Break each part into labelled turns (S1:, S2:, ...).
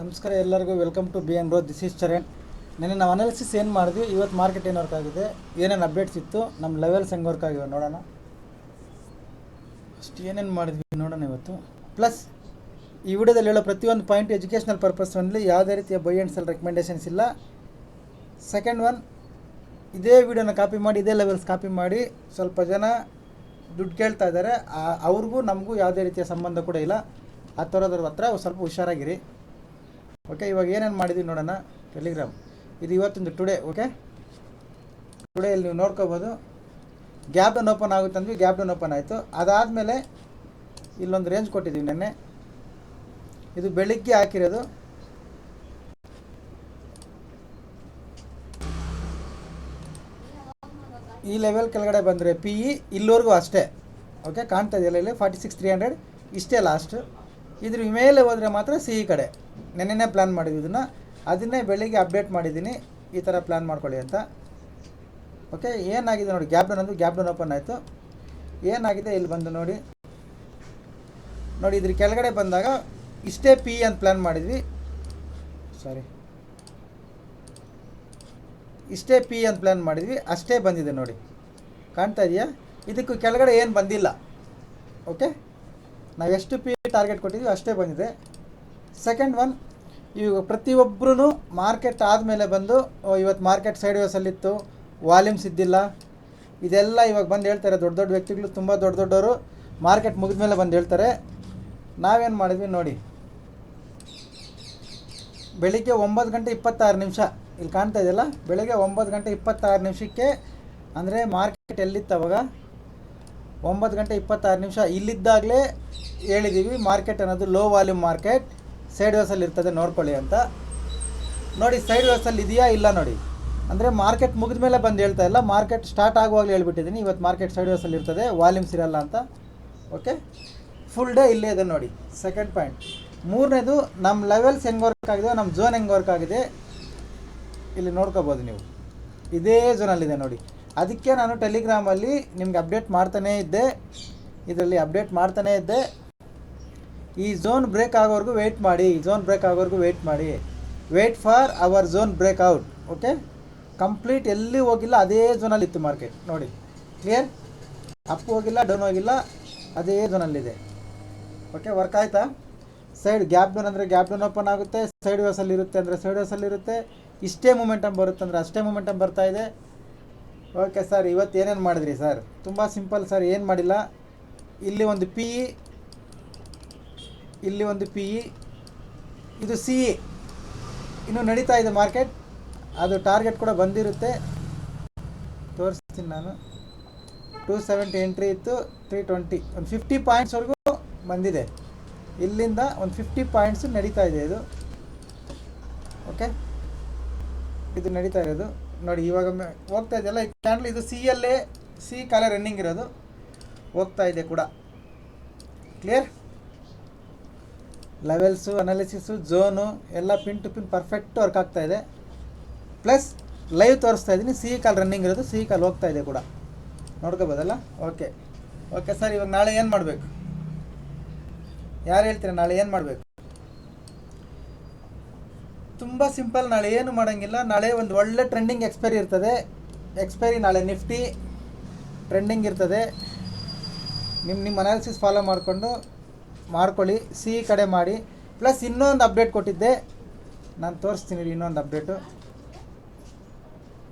S1: ನಮಸ್ಕಾರ ಎಲ್ಲರಿಗೂ, welcome to B N growth. This is Charan. ನೆನ್ನೆ ನಾವು ಅನಾಲಿಸಿಸ್ ಏನು ಮಾಡಿದ್ವಿ, ಇವತ್ತು ಮಾರ್ಕೆಟ್ ಏನು ವರ್ಕ್ ಆಗಿದೆ, ಏನೇನು ಅಪ್ಡೇಟ್ಸ್ ಇತ್ತು, ನಮ್ಮ ಲೆವೆಲ್ಸ್ ಹೆಂಗೆ ವರ್ಕ್ ಆಗಿವೆ ನೋಡೋಣ. ಅಷ್ಟು ಏನೇನು ಮಾಡಿದ್ವಿ ನೋಡೋಣ ಇವತ್ತು. ಪ್ಲಸ್ ಈ ವಿಡಿಯೋದಲ್ಲಿ ಹೇಳೋ ಪ್ರತಿಯೊಂದು ಪಾಯಿಂಟ್ ಎಜುಕೇಷನಲ್ ಪರ್ಪಸ್ ಓನ್ಲಿ, ಯಾವುದೇ ರೀತಿಯ ಬೈ ಆ್ಯಂಡ್ ಸೆಲ್ ರೆಕಮೆಂಡೇಷನ್ಸ್ ಇಲ್ಲ. ಸೆಕೆಂಡ್ ಒನ್, ಇದೇ ವಿಡಿಯೋನ ಕಾಪಿ ಮಾಡಿ, ಇದೇ ಲೆವೆಲ್ಸ್ ಕಾಪಿ ಮಾಡಿ ಸ್ವಲ್ಪ ಜನ ದುಡ್ಡು ಕೇಳ್ತಾ ಇದ್ದಾರೆ. ಅವ್ರಿಗೂ ನಮಗೂ ಯಾವುದೇ ರೀತಿಯ ಸಂಬಂಧ ಕೂಡ ಇಲ್ಲ. ಆ ಥರದ್ರ ಹತ್ರ ಸ್ವಲ್ಪ ಹುಷಾರಾಗಿರಿ. ಓಕೆ, ಇವಾಗ ಏನೇನು ಮಾಡಿದ್ವಿ ನೋಡೋಣ. ಟೆಲಿಗ್ರಾಮ್ ಇದು ಇವತ್ತೊಂದು ಟುಡೇ. ಓಕೆ, ಟುಡೇ ಇಲ್ಲಿ ನೀವು ನೋಡ್ಕೋಬೋದು. ಗ್ಯಾಪ್ ಡೌನ್ ಓಪನ್ ಆಗುತ್ತಂದ್ವಿ, ಗ್ಯಾಪ್ ಡೌನ್ ಓಪನ್ ಆಯಿತು. ಅದಾದಮೇಲೆ ಇಲ್ಲೊಂದು ರೇಂಜ್ ಕೊಟ್ಟಿದ್ದೀವಿ ನೆನ್ನೆ. ಇದು ಬೆಳಿಗ್ಗೆ ಹಾಕಿರೋದು. ಈ ಲೆವೆಲ್ ಕೆಳಗಡೆ ಬಂದರೆ ಪಿ ಇ ಇಲ್ಲಿವರೆಗೂ ಅಷ್ಟೇ. ಓಕೆ, ಕಾಣ್ತಾ ಇದೆಯಲ್ಲ ಇಲ್ಲಿ 46,300 ಇಷ್ಟೇ ಲಾಸ್ಟ್. ಇದ್ರ ಮೇಲೆ ಹೋದರೆ ಮಾತ್ರ ಸಿ ಇ ಕಡೆ. ನೆನ್ನೆನೇ ಪ್ಲ್ಯಾನ್ ಮಾಡಿದ್ವಿ ಇದನ್ನು, ಅದನ್ನೇ ಬೆಳಿಗ್ಗೆ ಅಪ್ಡೇಟ್ ಮಾಡಿದ್ದೀನಿ, ಈ ಥರ ಪ್ಲ್ಯಾನ್ ಮಾಡ್ಕೊಳ್ಳಿ ಅಂತ. ಓಕೆ, ಏನಾಗಿದೆ ನೋಡಿ, ಗ್ಯಾಪ್ ಡೌನ್ ಅಂದು ಗ್ಯಾಪ್ ಡೌನ್ ಓಪನ್ ಆಯಿತು. ಏನಾಗಿದೆ ಇಲ್ಲಿ ಬಂದು ನೋಡಿ, ಇದ್ರ ಕೆಳಗಡೆ ಬಂದಾಗ ಇಷ್ಟೇ ಪಿ ಅಂತ ಪ್ಲ್ಯಾನ್ ಮಾಡಿದ್ವಿ. ಇಷ್ಟೇ ಪಿ ಅಂತ ಪ್ಲ್ಯಾನ್ ಮಾಡಿದ್ವಿ, ಅಷ್ಟೇ ಬಂದಿದೆ ನೋಡಿ, ಕಾಣ್ತಾ ಇದೆಯಾ? ಇದಕ್ಕೂ ಕೆಳಗಡೆ ಏನು ಬಂದಿಲ್ಲ. ಓಕೆ, ನಾವು ಎಷ್ಟು ಪಿ ಟಾರ್ಗೆಟ್ ಕೊಟ್ಟಿದ್ವಿ ಅಷ್ಟೇ ಬಂದಿದೆ. ಸೆಕೆಂಡ್ ಒನ್, ಇವಾಗ ಪ್ರತಿಯೊಬ್ಬರೂ ಮಾರ್ಕೆಟ್ ಆದಮೇಲೆ ಬಂದು ಇವತ್ತು ಮಾರ್ಕೆಟ್ ಸೈಡ್ ವೇಸಲ್ಲಿತ್ತು, ವಾಲ್ಯೂಮ್ಸ್ ಇದ್ದಿಲ್ಲ, ಇದೆಲ್ಲ ಇವಾಗ ಬಂದು ಹೇಳ್ತಾರೆ. ದೊಡ್ಡ ದೊಡ್ಡ ವ್ಯಕ್ತಿಗಳು, ತುಂಬ ದೊಡ್ಡ ದೊಡ್ಡವರು ಮಾರ್ಕೆಟ್ ಮುಗಿದ ಮೇಲೆ ಬಂದು ಹೇಳ್ತಾರೆ. ನಾವೇನು ಮಾಡಿದ್ವಿ ನೋಡಿ, ಬೆಳಿಗ್ಗೆ 9:26 ಇಲ್ಲಿ ಕಾಣ್ತಾ ಇದೆಯಲ್ಲ, ಬೆಳಗ್ಗೆ 9:26 ಅಂದರೆ ಮಾರ್ಕೆಟ್ ಎಲ್ಲಿತ್ತು ಅವಾಗ 9:26 ಇಲ್ಲಿದ್ದಾಗಲೇ ಹೇಳಿದ್ದೀವಿ ಮಾರ್ಕೆಟ್ ಅನ್ನೋದು ಲೋ ವಾಲ್ಯೂಮ್ ಮಾರ್ಕೆಟ್, ಸೈಡ್ ವೇಸಲ್ಲಿ ಇರ್ತದೆ ನೋಡ್ಕೊಳ್ಳಿ ಅಂತ. ನೋಡಿ, ಸೈಡ್ ವೇಸಲ್ಲಿ ಇದೆಯಾ ಇಲ್ಲ ನೋಡಿ. ಅಂದರೆ ಮಾರ್ಕೆಟ್ ಮುಗಿದ ಮೇಲೆ ಬಂದು ಹೇಳ್ತಾ ಇಲ್ಲ, ಮಾರ್ಕೆಟ್ ಸ್ಟಾರ್ಟ್ ಆಗುವಾಗಲೇ ಹೇಳ್ಬಿಟ್ಟಿದ್ದೀನಿ ಇವತ್ತು ಮಾರ್ಕೆಟ್ ಸೈಡ್ ವೇಸಲ್ಲಿ ಇರ್ತದೆ, ವಾಲ್ಯೂಮ್ಸ್ ಇರಲ್ಲ ಅಂತ. ಓಕೆ, ಫುಲ್ ಡೇ ಇಲ್ಲೇ ಇದೆ ನೋಡಿ. Second point. ಮೂರನೇದು, ನಮ್ಮ ಲೆವೆಲ್ಸ್ ಹೆಂಗೆ ವರ್ಕ್ ಆಗಿದೆ, ನಮ್ಮ ಝೋನ್ ಹೆಂಗೆ ವರ್ಕ್ ಆಗಿದೆ ಇಲ್ಲಿ ನೋಡ್ಕೋಬೋದು ನೀವು. ಇದೇ ಝೋನಲ್ಲಿದೆ ನೋಡಿ. ಅದಕ್ಕೆ ನಾನು ಟೆಲಿಗ್ರಾಮಲ್ಲಿ ನಿಮ್ಗೆ ಅಪ್ಡೇಟ್ ಮಾಡ್ತಾನೇ ಇದ್ದೆ, ಇದರಲ್ಲಿ ಅಪ್ಡೇಟ್ ಮಾಡ್ತಾನೇ ಇದ್ದೆ. ಈ ಝೋನ್ ಬ್ರೇಕ್ ಆಗೋವರೆಗೂ ವೆಯ್ಟ್ ಮಾಡಿ, wait for our zone break out. Okay, complete ಎಲ್ಲಿ ಹೋಗಿಲ್ಲ, ಅದೇ ಝೋನಲ್ಲಿ ಇತ್ತು ಮಾರ್ಕೆಟ್ ನೋಡಿ. ಕ್ಲಿಯರ್? ಅಪ್ ಹೋಗಿಲ್ಲ, ಡೌನ್ ಹೋಗಿಲ್ಲ, ಅದೇ ಝೋನಲ್ಲಿದೆ. ಓಕೆ, ವರ್ಕ್ ಆಯಿತಾ? ಸೈಡ್ ಗ್ಯಾಪ್ ಡೌನ್ ಅಂದರೆ ಗ್ಯಾಪ್ ಡೌನ್ ಓಪನ್ ಆಗುತ್ತೆ, ಸೈಡ್ ವೇಸಲ್ಲಿ ಇರುತ್ತೆ ಅಂದರೆ ಸೈಡ್ ವೇಸಲ್ಲಿ ಇರುತ್ತೆ, ಇಷ್ಟೇ ಮೂಮೆಂಟಮ್ ಬರುತ್ತೆ ಅಂದರೆ ಅಷ್ಟೇ ಮೂಮೆಂಟಮ್ ಬರ್ತಾ ಇದೆ. ಓಕೆ ಸರ್, ಇವತ್ತು ಏನೇನು ಮಾಡಿದ್ರಿ ಸರ್? ತುಂಬ ಸಿಂಪಲ್ ಸರ್, ಏನು ಮಾಡಿಲ್ಲ. ಇಲ್ಲಿ ಒಂದು ಪಿ ಇ, ಇಲ್ಲಿ ಒಂದು ಪಿ ಇ, ಇದು ಸಿ ಇ ಇನ್ನೂ ನಡೀತಾ ಇದೆ ಮಾರ್ಕೆಟ್. ಅದು ಟಾರ್ಗೆಟ್ ಕೂಡ ಬಂದಿರುತ್ತೆ, ತೋರಿಸ್ತೀನಿ ನಾನು. 270 ಎಂಟ್ರಿ ಇತ್ತು, 320, ಒಂದು 50 ಪಾಯಿಂಟ್ಸ್ವರೆಗೂ ಬಂದಿದೆ. ಇಲ್ಲಿಂದ ಒಂದು 50 ಪಾಯಿಂಟ್ಸು ನಡೀತಾ ಇದೆ ಇದು. ಓಕೆ, ಇದು ನಡೀತಾ ಇರೋದು ನೋಡಿ. ಇವಾಗ ಹೋಗ್ತಾ ಇದೆಯಲ್ಲ ಈ ಕ್ಯಾಂಡಲ್, ಇದು ಸಿಯಲ್ಲೇ ಸಿ ಕಾಲ ರನ್ನಿಂಗ್ ಇರೋದು, ಹೋಗ್ತಾ ಇದೆ ಕೂಡ. ಕ್ಲಿಯರ್? ಲೆವೆಲ್ಸು, ಅನಾಲಿಸಿಸು, ಝೋನು ಎಲ್ಲ pin to pin perfect work ಆಗ್ತಾ ಇದೆ. ಪ್ಲಸ್ ಲೈವ್ ತೋರಿಸ್ತಾ ಇದ್ದೀನಿ, ಸಿ ಕಾಲ್ ರನ್ನಿಂಗ್ ಇರೋದು, ಸಿ ಕಾಲ್ ಹೋಗ್ತಾ ಇದೆ ಕೂಡ, ನೋಡ್ಕೋಬೋದಲ್ಲ. ಓಕೆ ಸರ್, ಇವಾಗ ನಾಳೆ ಏನು ಮಾಡಬೇಕು? ಯಾರು ಹೇಳ್ತೀರಾ ನಾಳೆ ಏನು ಮಾಡಬೇಕು? ತುಂಬ ಸಿಂಪಲ್, ನಾಳೆ ಏನು ಮಾಡೋಂಗಿಲ್ಲ. ನಾಳೆ ಒಂದು ಒಳ್ಳೆ ಟ್ರೆಂಡಿಂಗ್ ಎಕ್ಸ್ಪೈರಿ ಇರ್ತದೆ. ನಾಳೆ ನಿಫ್ಟಿ ಟ್ರೆಂಡಿಂಗ್ ಇರ್ತದೆ. ನಿಮ್ಮ ಅನಾಲಿಸಿಸ್ ಫಾಲೋ ಮಾಡ್ಕೊಳ್ಳಿ, ಸಿ ಕಡೆ ಮಾಡಿ. ಪ್ಲಸ್ ಇನ್ನೊಂದು ಅಪ್ಡೇಟ್ ಕೊಟ್ಟಿದ್ದೆ, ನಾನು ತೋರಿಸ್ತೀನಿ. ಇನ್ನೊಂದು ಅಪ್ಡೇಟು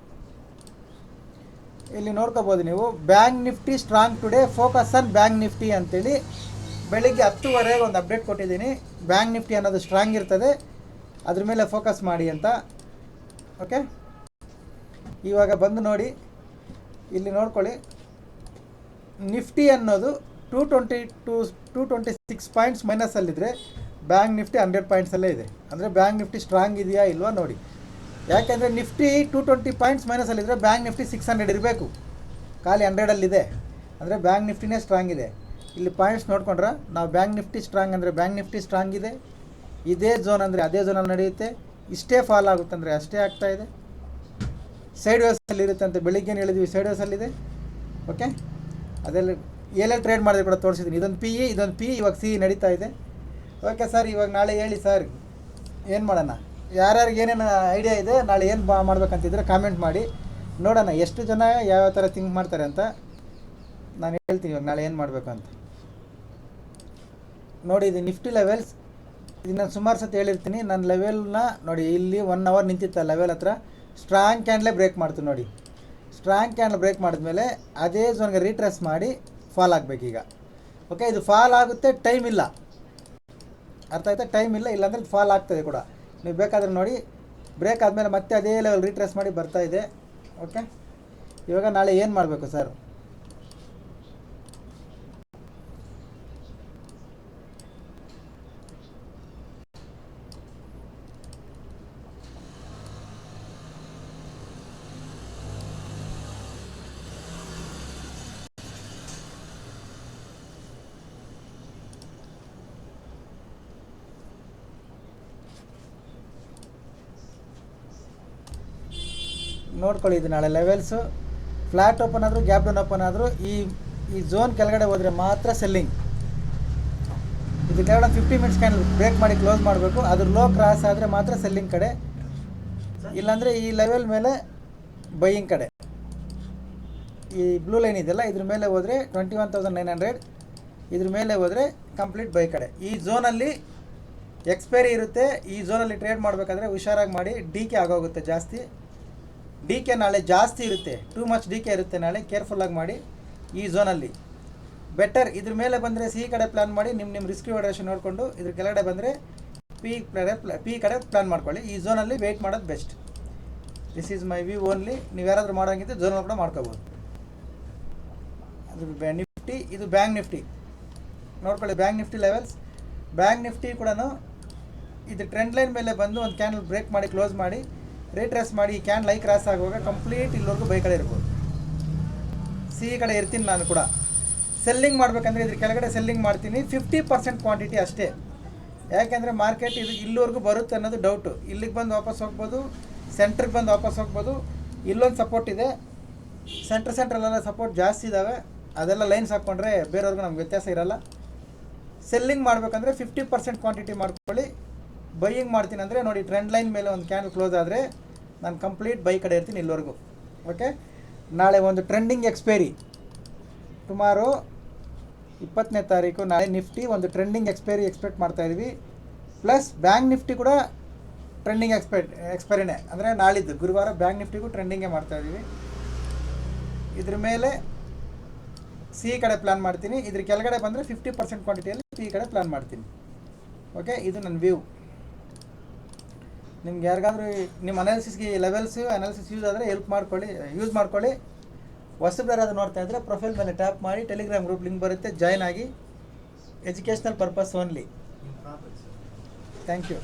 S1: ಇಲ್ಲಿ ನೋಡ್ಕೋಬೋದು ನೀವು. Bank Nifty strong today, focus on bank Nifty ಅಂತೇಳಿ ಬೆಳಿಗ್ಗೆ 10:00 ಒಂದು ಅಪ್ಡೇಟ್ ಕೊಟ್ಟಿದ್ದೀನಿ. ಬ್ಯಾಂಕ್ ನಿಫ್ಟಿ ಅನ್ನೋದು ಸ್ಟ್ರಾಂಗ್ ಇರ್ತದೆ, ಅದ್ರ ಮೇಲೆ ಫೋಕಸ್ ಮಾಡಿ ಅಂತ. ಓಕೆ, ಇವಾಗ ಬಂದು ನೋಡಿ, ಇಲ್ಲಿ ನೋಡ್ಕೊಳ್ಳಿ. ನಿಫ್ಟಿ ಅನ್ನೋದು 226 ಪಾಯಿಂಟ್ಸ್ ಮೈನಸಲ್ಲಿದ್ದರೆ ಬ್ಯಾಂಕ್ ನಿಫ್ಟಿ 100 ಪಾಯಿಂಟ್ಸಲ್ಲೇ ಇದೆ. ಅಂದರೆ ಬ್ಯಾಂಕ್ ನಿಫ್ಟಿ ಸ್ಟ್ರಾಂಗ್ ಇದೆಯಾ ಇಲ್ವಾ ನೋಡಿ. ಯಾಕೆಂದರೆ ನಿಫ್ಟಿ 220 ಪಾಯಿಂಟ್ಸ್ ಮೈನಸಲ್ಲಿದ್ದರೆ ಬ್ಯಾಂಕ್ ನಿಫ್ಟಿ 600 ಇರಬೇಕು, ಖಾಲಿ 100ಅಲ್ಲಿದೆ, ಅಂದರೆ ಬ್ಯಾಂಕ್ ನಿಫ್ಟಿನೇ ಸ್ಟ್ರಾಂಗ್ ಇದೆ. ಇಲ್ಲಿ ಪಾಯಿಂಟ್ಸ್ ನೋಡ್ಕೊಂಡ್ರೆ ನಾವು ಬ್ಯಾಂಕ್ ನಿಫ್ಟಿ ಸ್ಟ್ರಾಂಗ್ ಅಂದರೆ ಬ್ಯಾಂಕ್ ನಿಫ್ಟಿ ಸ್ಟ್ರಾಂಗ್ ಇದೆ, ಇದೇ ಝೋನ್ ಅಂದರೆ ಅದೇ ಝೋನಲ್ಲಿ ನಡೆಯುತ್ತೆ, ಇಷ್ಟೇ ಫಾಲ್ ಆಗುತ್ತೆ ಅಂದರೆ ಅಷ್ಟೇ ಆಗ್ತಾಯಿದೆ. ಸೈಡ್ ವೇಸಲ್ಲಿ ಇರುತ್ತೆ ಅಂತ ಬೆಳಿಗ್ಗೆ ಹೇಳಿದ್ವಿ, ಸೈಡ್ ವೇಸಲ್ಲಿದೆ. ಓಕೆ, ಅದೆಲ್ಲ ಎಲ್ಲೆಲ್ಲಿ ಟ್ರೇಡ್ ಮಾಡಿದ್ರೆ ಕೂಡ ತೋರಿಸಿದ್ದೀನಿ. ಇದೊಂದು ಪಿ ಇ, ಇವಾಗ ಸಿ ನಡೀತಾ ಇದೆ. ಓಕೆ ಸರ್, ಇವಾಗ ನಾಳೆ ಹೇಳಿ ಸರ್ ಏನು ಮಾಡೋಣ, ಯಾರ್ಯಾರಿಗೆ ಏನೇನು ಐಡಿಯಾ ಇದೆ ನಾಳೆ ಏನು ಮಾಡ್ಬೇಕಂತಿದ್ರೆ ಕಾಮೆಂಟ್ ಮಾಡಿ ನೋಡೋಣ ಎಷ್ಟು ಜನ ಯಾವ್ಯಾವ ಥರ ಥಿಂಕ್ ಮಾಡ್ತಾರೆ ಅಂತ. ನಾನು ಹೇಳ್ತೀನಿ ಇವಾಗ ನಾಳೆ ಏನು ಮಾಡಬೇಕು ಅಂತ. ನೋಡಿ ಇದು ನಿಫ್ಟಿ ಲೆವೆಲ್ಸ್, ಇದು ನಾನು ಸುಮಾರು ಸತಿ ಹೇಳಿರ್ತೀನಿ. ನನ್ನ ಲೆವೆಲ್ನ ನೋಡಿ, ಇಲ್ಲಿ 1 hour ನಿಂತಿತ್ತು ಲೆವೆಲ್ ಹತ್ರ, ಸ್ಟ್ರಾಂಗ್ ಕ್ಯಾಂಡ್ಲೇ ಬ್ರೇಕ್ ಮಾಡ್ತು ನೋಡಿ. ಸ್ಟ್ರಾಂಗ್ ಕ್ಯಾಂಡಲ್ ಬ್ರೇಕ್ ಮಾಡಿದ್ಮೇಲೆ ಅದೇ ಝೋನ್ಗೆ ರೀಟ್ರೇಸ್ ಮಾಡಿ ಫಾಲ್ ಆಗಬೇಕೀಗ. ಓಕೆ, ಇದು ಫಾಲ್ ಆಗುತ್ತೆ, ಟೈಮ್ ಇಲ್ಲ, ಅರ್ಥ ಆಯ್ತಾ? ಟೈಮ್ ಇಲ್ಲ, ಇಲ್ಲಾಂದರೆ ಫಾಲ್ ಆಗ್ತದೆ ಕೂಡ. ನೀವು ಬೇಕಾದರೆ ನೋಡಿ, ಬ್ರೇಕ್ ಆದಮೇಲೆ ಮತ್ತೆ ಅದೇ ಲೆವೆಲ್ ರೀಟ್ರೇಸ್ ಮಾಡಿ ಬರ್ತಾ ಇದೆ. ಓಕೆ, ಇವಾಗ ನಾಳೆ ಏನು ಮಾಡಬೇಕು ಸರ್? ನೋಡ್ಕೊಳ್ಳಿ, ಇದು ನಾಳೆ ಲೆವೆಲ್ಸು ಫ್ಲ್ಯಾಟ್ ಓಪನ್ ಆದರೂ ಗ್ಯಾಪ್ ಡೌನ್ ಓಪನ್ ಆದರೂ ಈ ಝೋನ್ ಕೆಳಗಡೆ ಹೋದರೆ ಮಾತ್ರ ಸೆಲ್ಲಿಂಗ್. ಇದು ಕೆಳಗಡೆ 50 ಮಿನಿಟ್ಸ್ ಕ್ಯಾಂಡಲ್ ಬ್ರೇಕ್ ಮಾಡಿ ಕ್ಲೋಸ್ ಮಾಡಬೇಕು. ಅದ್ರ ಲೋ ಕ್ರಾಸ್ ಆದರೆ ಮಾತ್ರ ಸೆಲ್ಲಿಂಗ್ ಕಡೆ, ಇಲ್ಲಾಂದರೆ ಈ ಲೆವೆಲ್ ಮೇಲೆ ಬೈಯಿಂಗ್ ಕಡೆ. ಈ ಬ್ಲೂ ಲೈನ್ ಇದೆಯಲ್ಲ, ಇದ್ರ ಮೇಲೆ ಹೋದರೆ 21,900, ಇದ್ರ ಮೇಲೆ ಹೋದರೆ ಕಂಪ್ಲೀಟ್ ಬೈ ಕಡೆ. ಈ ಝೋನಲ್ಲಿ ಎಕ್ಸ್ಪೈರಿ ಇರುತ್ತೆ. ಈ ಝೋನಲ್ಲಿ ಟ್ರೇಡ್ ಮಾಡಬೇಕಾದ್ರೆ ಹುಷಾರಾಗಿ ಮಾಡಿ, ಡಿ ಕೆ ಆಗೋಗುತ್ತೆ ಜಾಸ್ತಿ. ಡಿ ಕೆ ನಾಳೆ ಜಾಸ್ತಿ ಇರುತ್ತೆ, ಟೂ ಮಚ್ ಡಿ ಕೆ ಇರುತ್ತೆ ನಾಳೆ. ಕೇರ್ಫುಲ್ಲಾಗಿ ಮಾಡಿ ಈ ಝೋನಲ್ಲಿ. ಬೆಟರ್ ಇದ್ರ ಮೇಲೆ ಬಂದರೆ ಸಿ ಕಡೆ ಪ್ಲ್ಯಾನ್ ಮಾಡಿ, ನಿಮ್ಮ ರಿಸ್ಕ್ ರಿವಾಲ್ಯೂಯೇಷನ್ ನೋಡಿಕೊಂಡು. ಇದ್ರ ಕೆಳಗಡೆ ಬಂದರೆ ಪಿ ಕಡೆ ಪ್ಲ್ಯಾನ್ ಮಾಡ್ಕೊಳ್ಳಿ. ಈ ಝೋನಲ್ಲಿ ವೆಯ್ಟ್ ಮಾಡೋದು best. This is my view only. ನೀವು ಯಾರಾದರೂ ಮಾಡೋಂಗಿದ್ರೆ ಝೋನಲ್ಲಿ ಕೂಡ ಮಾಡ್ಕೋಬೋದು. ಅದು ನಿಫ್ಟಿ, ಇದು ಬ್ಯಾಂಕ್ ನಿಫ್ಟಿ ನೋಡ್ಕೊಳ್ಳಿ. Bank Nifty levels, bank Nifty ಕೂಡ ಇದು ಟ್ರೆಂಡ್ ಲೈನ್ ಮೇಲೆ ಬಂದು ಒಂದು ಕ್ಯಾಂಡಲ್ ಬ್ರೇಕ್ ಮಾಡಿ ಕ್ಲೋಸ್ ಮಾಡಿ ರೀಟ್ರೇಸ್ ಮಾಡಿ, ಈ ಕ್ಯಾಂಡಲ್ ಐ ಕ್ರಾಸ್ ಆಗುವಾಗ ಕಂಪ್ಲೀಟ್ ಇಲ್ಲಿವರೆಗೂ ಬೈ ಕಡೆ ಇರ್ಬೋದು. ಸಿ ಕಡೆ ಇರ್ತೀನಿ ನಾನು ಕೂಡ. ಸೆಲ್ಲಿಂಗ್ ಮಾಡಬೇಕಂದ್ರೆ ಇದ್ರ ಕೆಳಗಡೆ ಸೆಲ್ಲಿಂಗ್ ಮಾಡ್ತೀನಿ, 50% ಕ್ವಾಂಟಿಟಿ ಅಷ್ಟೇ. ಯಾಕೆಂದರೆ ಮಾರ್ಕೆಟ್ ಇದು ಇಲ್ಲಿವರೆಗೂ ಬರುತ್ತೆ ಅನ್ನೋದು ಡೌಟು. ಇಲ್ಲಿಗೆ ಬಂದು ವಾಪಸ್ ಹೋಗ್ಬೋದು, ಸೆಂಟ್ರಿಗೆ ಬಂದು ವಾಪಸ್ ಹೋಗ್ಬೋದು. ಇಲ್ಲೊಂದು ಸಪೋರ್ಟ್ ಇದೆ, ಸೆಂಟ್ರಲ್ಲೆಲ್ಲ ಸಪೋರ್ಟ್ ಜಾಸ್ತಿ ಇದ್ದಾವೆ. ಅದೆಲ್ಲ ಲೈನ್ಸ್ ಹಾಕ್ಕೊಂಡ್ರೆ ಬೇರೆಯವ್ರಿಗೂ ನಮ್ಗೆ ವ್ಯತ್ಯಾಸ ಇರೋಲ್ಲ. ಸೆಲ್ಲಿಂಗ್ ಮಾಡಬೇಕಂದ್ರೆ 50% ಕ್ವಾಂಟಿಟಿ ಮಾಡ್ಕೊಳ್ಳಿ. ಬೈಯಿಂಗ್ ಮಾಡ್ತೀನಿ ಅಂದರೆ ನೋಡಿ, ಟ್ರೆಂಡ್ ಲೈನ್ ಮೇಲೆ ಒಂದು ಕ್ಯಾಂಡಲ್ ಕ್ಲೋಸ್ ಆದರೆ ನಾನು ಕಂಪ್ಲೀಟ್ ಬೈ ಕಡೆ ಇರ್ತೀನಿ ಇಲ್ಲಿವರೆಗೂ. ಓಕೆ, ನಾಳೆ ಒಂದು ಟ್ರೆಂಡಿಂಗ್ ಎಕ್ಸ್ಪೈರಿ, ಟುಮಾರೋ 20ನೇ ತಾರೀಕು ನಾಳೆ ನಿಫ್ಟಿ ಒಂದು ಟ್ರೆಂಡಿಂಗ್ ಎಕ್ಸ್ಪೈರಿ ಮಾಡ್ತಾಯಿದ್ವಿ. ಪ್ಲಸ್ ಬ್ಯಾಂಕ್ ನಿಫ್ಟಿ ಕೂಡ ಟ್ರೆಂಡಿಂಗ್ ಎಕ್ಸ್ಪೈರಿನೇ, ಅಂದರೆ ನಾಳಿದ್ದು ಗುರುವಾರ ಬ್ಯಾಂಕ್ ನಿಫ್ಟಿಗೂ ಟ್ರೆಂಡಿಂಗೇ ಮಾಡ್ತಾಯಿದ್ದೀವಿ. ಇದ್ರ ಮೇಲೆ ಸಿ ಕಡೆ ಪ್ಲ್ಯಾನ್ ಮಾಡ್ತೀನಿ. ಇದ್ರ ಕೆಳಗಡೆ ಬಂದರೆ 50% ಕ್ವಾಂಟಿಟಿಯಲ್ಲಿ ಸಿ ಕಡೆ ಪ್ಲ್ಯಾನ್ ಮಾಡ್ತೀನಿ. ಓಕೆ, ಇದು ನನ್ನ ವ್ಯೂ. ನಿಮ್ಗೆ ಯಾರಿಗಾದ್ರೂ ನಿಮ್ಮ ಅನಾಲಿಸಿಸ್ಗೆ ಅನಾಲಿಸಿಸ್ ಯೂಸ್ ಆದರೆ ಯೂಸ್ ಮಾಡ್ಕೊಳ್ಳಿ. ಹೊಸಬ್ರು ನೋಡ್ತಾ ಇದ್ದರೆ ಪ್ರೊಫೈಲ್ ಮೇಲೆ ಟ್ಯಾಪ್ ಮಾಡಿ, ಟೆಲಿಗ್ರಾಮ್ ಗ್ರೂಪ್ ಲಿಂಕ್ ಬರುತ್ತೆ, ಜಾಯ್ನ್ ಆಗಿ. Educational purpose only. Thank you.